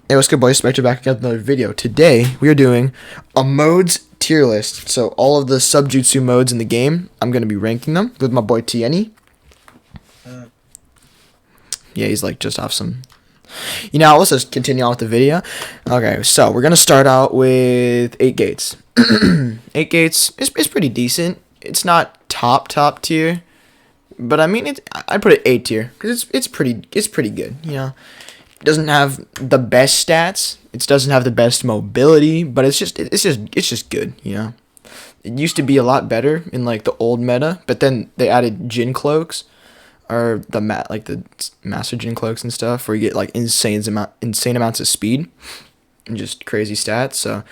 Hey, what's good, boys? Spectre back again with another video. Today, we are doing a modes tier list. So, all of the SubJutsu modes in the game, I'm going to be ranking them with my boy Tieni. Uh, Yeah, he's like just off some... let's just continue on with the video. Okay, so we're going to start out with 8 gates. 8 gates is pretty decent. It's not top tier, but I mean, I'd put it 8 tier because it's pretty good, It doesn't have the best stats. It doesn't have the best mobility, but it's just good, It used to be a lot better in like the old meta, but then they added Jin cloaks or the master Jin cloaks and stuff where you get like insane amounts of speed and just crazy stats. So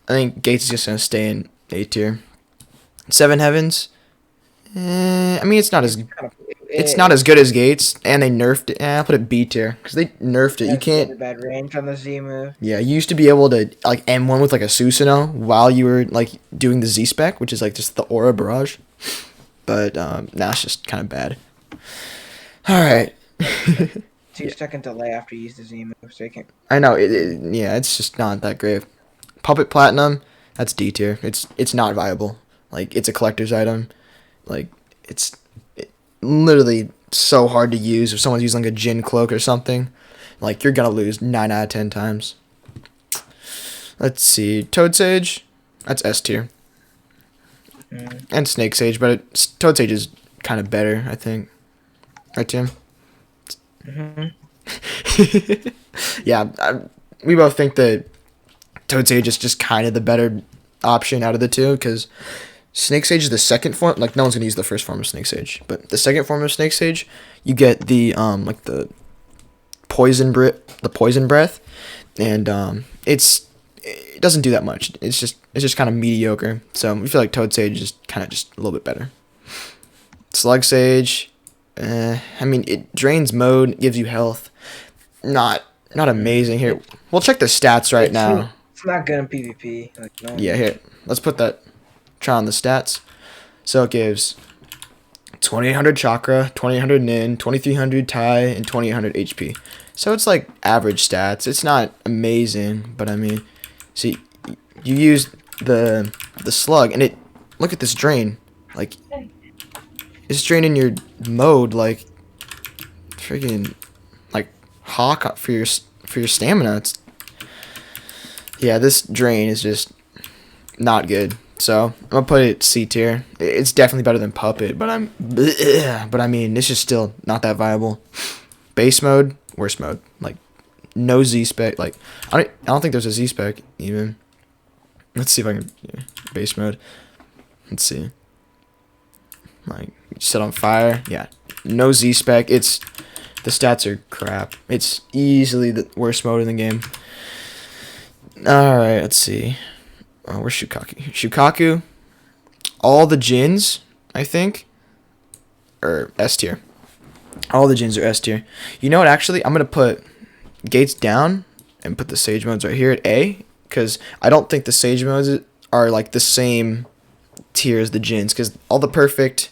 I think Gates is just gonna stay in A tier. Seven Heavens. I mean, it's not as good as Gates, and they nerfed it. I'll put it B tier because they nerfed it. You can't. Bad range on the Z move. Yeah, you used to be able to like M1 with like a Susanoo while you were like doing the Z spec, which is like just the aura barrage. But now it's just kind of bad. All right. 2-second delay after you use the Z move, so you can. I know. Yeah, it's just not that great. Puppet Platinum, that's D tier. It's not viable. Like it's a collector's item. Like it's literally so hard to use if someone's using like a Jin cloak or something. Like you're gonna lose 9 out of 10 times. Let's see, Toad Sage, that's S tier, and Snake Sage, but Toad Sage is kind of better, I think. Right, Tim? Yeah, we both think that Toad Sage is just kind of the better option out of the two because Snake Sage is the second form. Like no one's gonna use the first form of Snake Sage, but the second form of Snake Sage, you get the like the poison breath, and it doesn't do that much. It's just kind of mediocre. So we feel like Toad Sage is kind of just a little bit better. Slug Sage, I mean it drains mode, gives you health. Not amazing here. We'll check the stats right now. It's not good in PvP. Like, no. Yeah, here. Let's put that. Try on the stats. So it gives 2800 chakra, 2800 nin, 2300 tai, and 2800 HP. So it's like average stats. It's not amazing, but I mean, see, you use the slug, and look at this drain. Like, it's draining your mode like freaking like hawk for your stamina. Yeah, this drain is just not good. So I'm gonna put it C tier. It's definitely better than Puppet, but I mean it's just still not that viable. Base mode, worst mode. Like no Z spec. Like I don't think there's a Z spec even. Let's see if I can base mode. Let's see. Like set on fire. Yeah, no Z spec. The stats are crap. It's easily the worst mode in the game. All right, let's see. Oh, where's Shukaki? Shukaku, all the Jins, I think, are S tier. All the Jins are S tier. You know what, actually, I'm going to put Gates down and put the Sage modes right here at A, because I don't think the Sage modes are like the same tier as the Jins, because all the perfect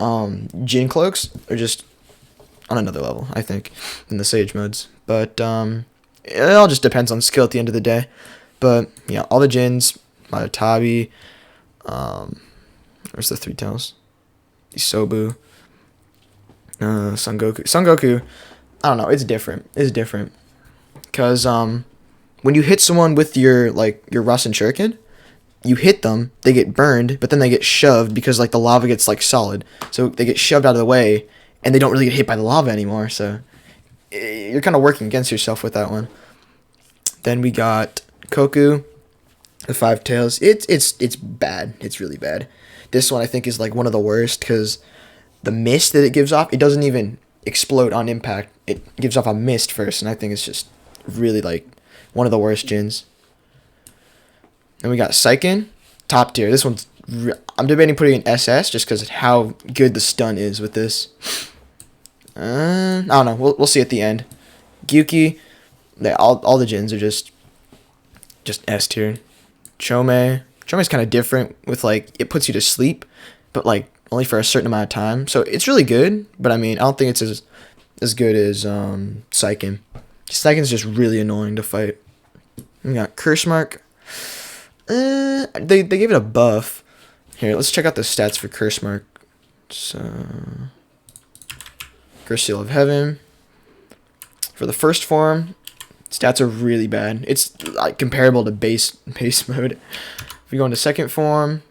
Jin cloaks are just on another level, I think, than the Sage modes. But it all just depends on skill at the end of the day. But, yeah, all the Jins... Tabi, where's the Three Tails? Isobu, Son Goku, I don't know, it's different. Because, when you hit someone with your Rasen Shuriken, you hit them, they get burned, but then they get shoved because, like, the lava gets, like, solid. So they get shoved out of the way, and they don't really get hit by the lava anymore, so you're kind of working against yourself with that one. Then we got Koku. The Five Tails, it's bad. It's really bad. This one I think is like one of the worst because the mist that it gives off, it doesn't even explode on impact. It gives off a mist first, and I think it's just really like one of the worst Jins. And we got Saiken, top tier. This one's I'm debating putting in SS just because of how good the stun is with this. I don't know. We'll see at the end. Gyuki, all the Jins are just S tier. Chome's kind of different with like it puts you to sleep, but like only for a certain amount of time. So it's really good, but I mean I don't think it's as good as Saiken. Second's just really annoying to fight. We got Curse Mark. They gave it a buff. Here, let's check out the stats for Curse Mark. So, Curse Seal of Heaven. For the first form, stats are really bad. It's like comparable to base mode. If we go into second form,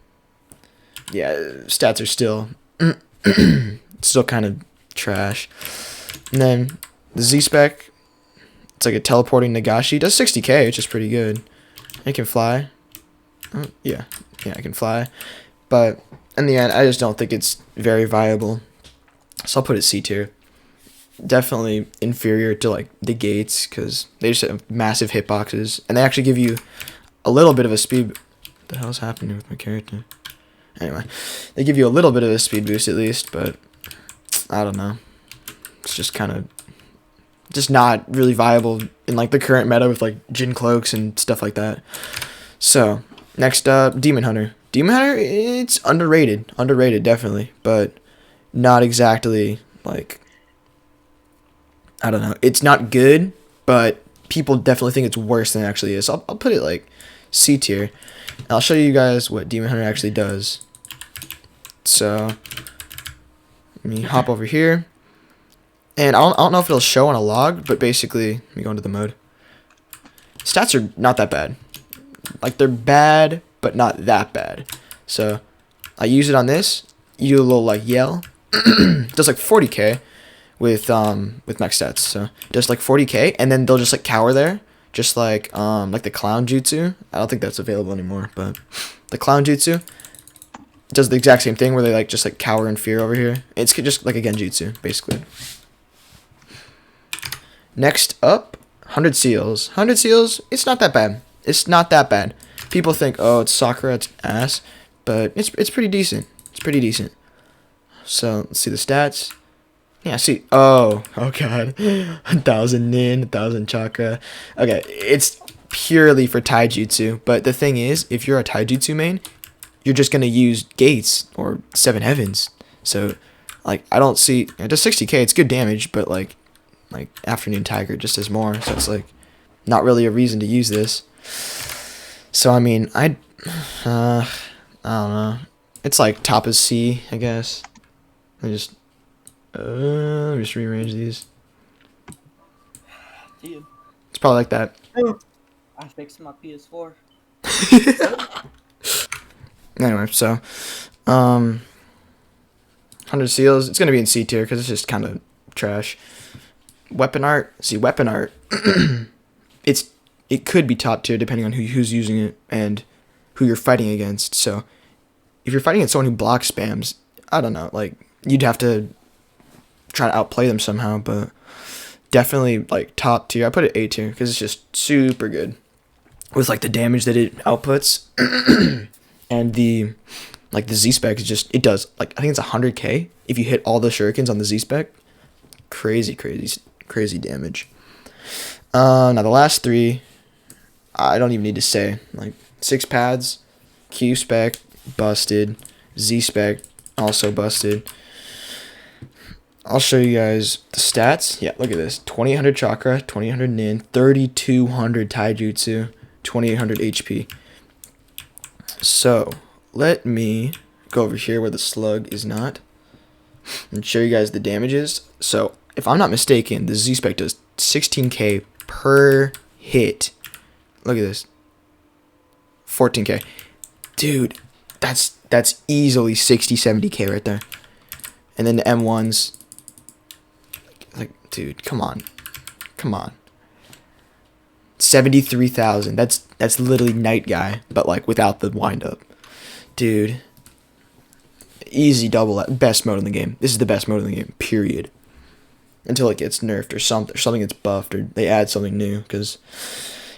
yeah, stats are still still kind of trash. And then the Z spec, it's like a teleporting Nagashi. It does 60k, which is pretty good. It can fly. Yeah, I can fly. But in the end, I just don't think it's very viable. So I'll put it C tier. Definitely inferior to like the Gates because they just have massive hitboxes and they actually give you a little bit of a speed. What the hell's happening with my character? Anyway, they give you a little bit of a speed boost at least, but I don't know. It's just kind of just not really viable in like the current meta with like Jin Cloaks and stuff like that. So next up, Demon Hunter. Demon Hunter, it's underrated definitely, but not exactly like, I don't know. It's not good, but people definitely think it's worse than it actually is. So I'll put it like C tier. And I'll show you guys what Demon Hunter actually does. So let me hop over here. And I don't know if it'll show on a log, but basically, let me go into the mode. Stats are not that bad. Like, they're bad, but not that bad. So I use it on this. You do a little like yell. It does like 40k. With max stats, so it does like 40k, and then they'll just like cower there, just like the clown jutsu. I don't think that's available anymore, but the clown jutsu does the exact same thing where they like just like cower in fear over here. It's just like a genjutsu basically. Next up, 100 seals. 100 seals. It's not that bad. It's not that bad. People think, oh, it's Sakura's ass, but it's pretty decent. It's pretty decent. So let's see the stats. Yeah, see. Oh god. 1,000 nin, 1,000 chakra. Okay, it's purely for taijutsu, but the thing is, if you're a taijutsu main, you're just going to use gates or 7 heavens. So, like, I don't see, it does 60k, it's good damage, but like Afternoon Tiger just does more, so it's like not really a reason to use this. So, I mean, I don't know. It's like top is C, I guess. Let me just rearrange these. Dude, It's probably like that. I fixed my PS4. Anyway, so 100 seals. It's gonna be in C tier because it's just kind of trash. Weapon art. See, weapon art. It could be top tier depending on who's using it and who you're fighting against. So if you're fighting against someone who block spams, I don't know. Like, you'd have to try to outplay them somehow, but definitely like top tier. I put it A tier because it's just super good with like the damage that it outputs and the Z spec is just, it does like, I think it's 100k if you hit all the shurikens on the Z spec. Crazy damage. Now the last 3 I don't even need to say. Like 6 pads, Q spec busted, Z spec also busted. I'll show you guys the stats. Yeah, look at this. 2800 chakra, 2800 nin, 3200 taijutsu, 2800 HP. So, let me go over here where the slug is not and show you guys the damages. So, if I'm not mistaken, the Z-Spec does 16k per hit. Look at this. 14k. Dude, that's easily 60, 70k right there. And then the M1s, like, dude, come on. 73,000. That's literally Night Guy, but like without the wind up. Dude. Easy double, best mode in the game. This is the best mode in the game, period. Until it gets nerfed or something gets buffed or they add something new, because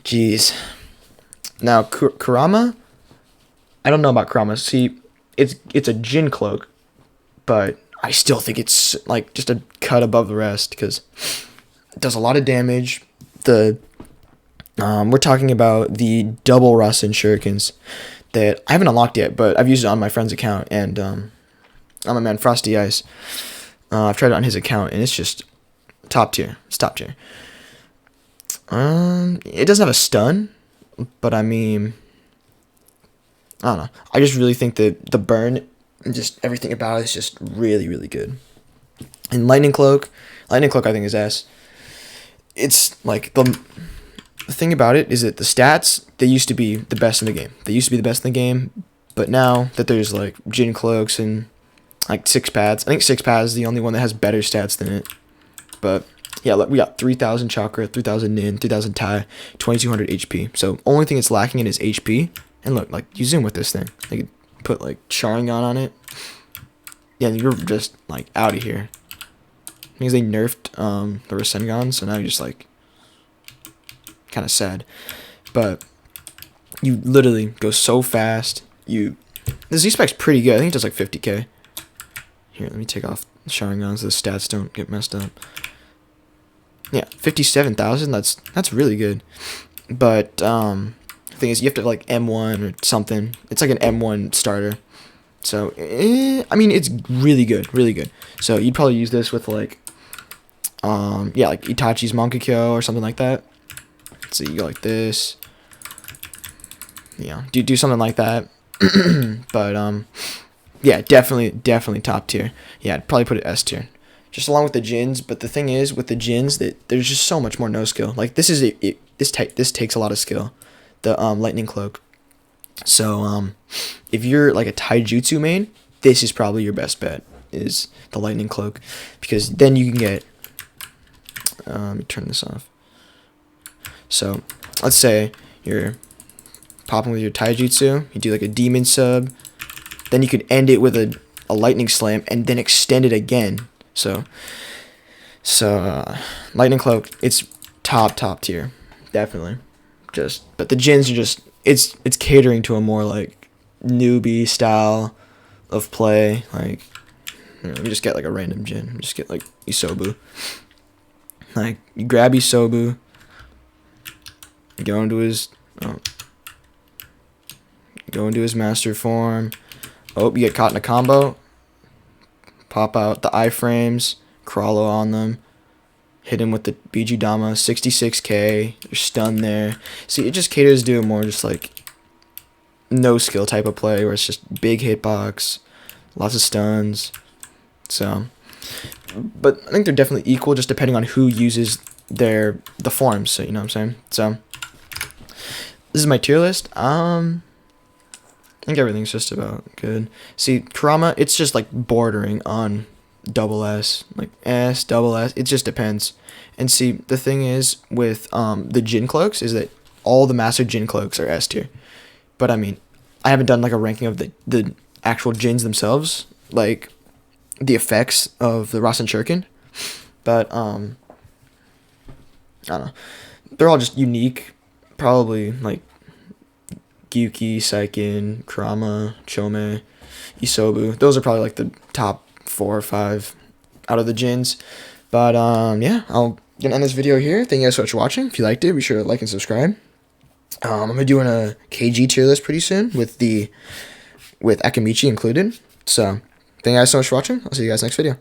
jeez. Now Kurama, I don't know about Kurama. See, it's a Jin Cloak, but I still think it's like just a cut above the rest because it does a lot of damage. We're talking about the double Rasen shurikens that I haven't unlocked yet, but I've used it on my friend's account, and on my man Frosty Ice. I've tried it on his account, and it's just top tier. It's top tier. It doesn't have a stun, but I mean, I don't know. I just really think that the burn and just everything about it is just really, really good. And Lightning Cloak I think is S. It's like the thing about it is that the stats, they used to be the best in the game. But now that there's like Jin Cloaks and like 6-pads, I think 6-pad is the only one that has better stats than it. But yeah, look, we got 3,000 chakra, 3,000 nin, 3,000 tai, 2,200 HP. So only thing it's lacking in is HP. And look, like you zoom with this thing, like put like Sharingan on it. Yeah, you're just like out of here. Because they nerfed the Rasengan, so now you're just like kind of sad. But you literally go so fast. The Z-Spec's pretty good. I think it does like 50k. Here, let me take off the Sharingan so the stats don't get messed up. Yeah, 57,000. That's really good. But the thing is, you have to like M1 or something. It's like an M1 starter. So I mean, it's really good, really good. So you'd probably use this with like yeah, like Itachi's Monkikyo or something like that. So you go like this. Yeah, do something like that. But yeah, definitely top tier. Yeah, I'd probably put it S tier, just along with the Jins. But the thing is, with the Jins, that there's just so much more no skill. Like this takes a lot of skill, the Lightning Cloak. So if you're like a Taijutsu main, this is probably your best bet, is the Lightning Cloak, because then you can get. Let me turn this off. So let's say you're popping with your Taijutsu, you do like a demon sub, then you could end it with a lightning slam and then extend it again. So Lightning Cloak, it's top tier, definitely. But the Jins are just it's catering to a more like newbie style of play. Like, let me just get like a random Jin. Just get like Isobu. Like you grab Isobu, go into his master form. Oh, you get caught in a combo. Pop out the iframes, crawl on them, hit him with the Bijudama, 66k. You're stunned there. See, it just caters to a more just like no skill type of play where it's just big hitbox, lots of stuns. So, but I think they're definitely equal, just depending on who uses the forms. So you know what I'm saying. So this is my tier list. I think everything's just about good. See, Kurama, it's just like bordering on double S, like S, double S. It just depends. And see, the thing is with the Jin Cloaks is that all the Master Jin Cloaks are S tier. But I mean, I haven't done like a ranking of the actual Jins themselves, like the effects of the Rasen Shuriken. But I don't know. They're all just unique. Probably like Gyuki, Saiken, Kurama, Chome, Isobu. Those are probably like the top 4 or 5 out of the Jins. But yeah, gonna end this video here. Thank you guys so much for watching. If you liked it, be sure to like and subscribe. I'm gonna be doing a KG tier list pretty soon with Akimichi included. So thank you guys so much for watching. I'll see you guys next video.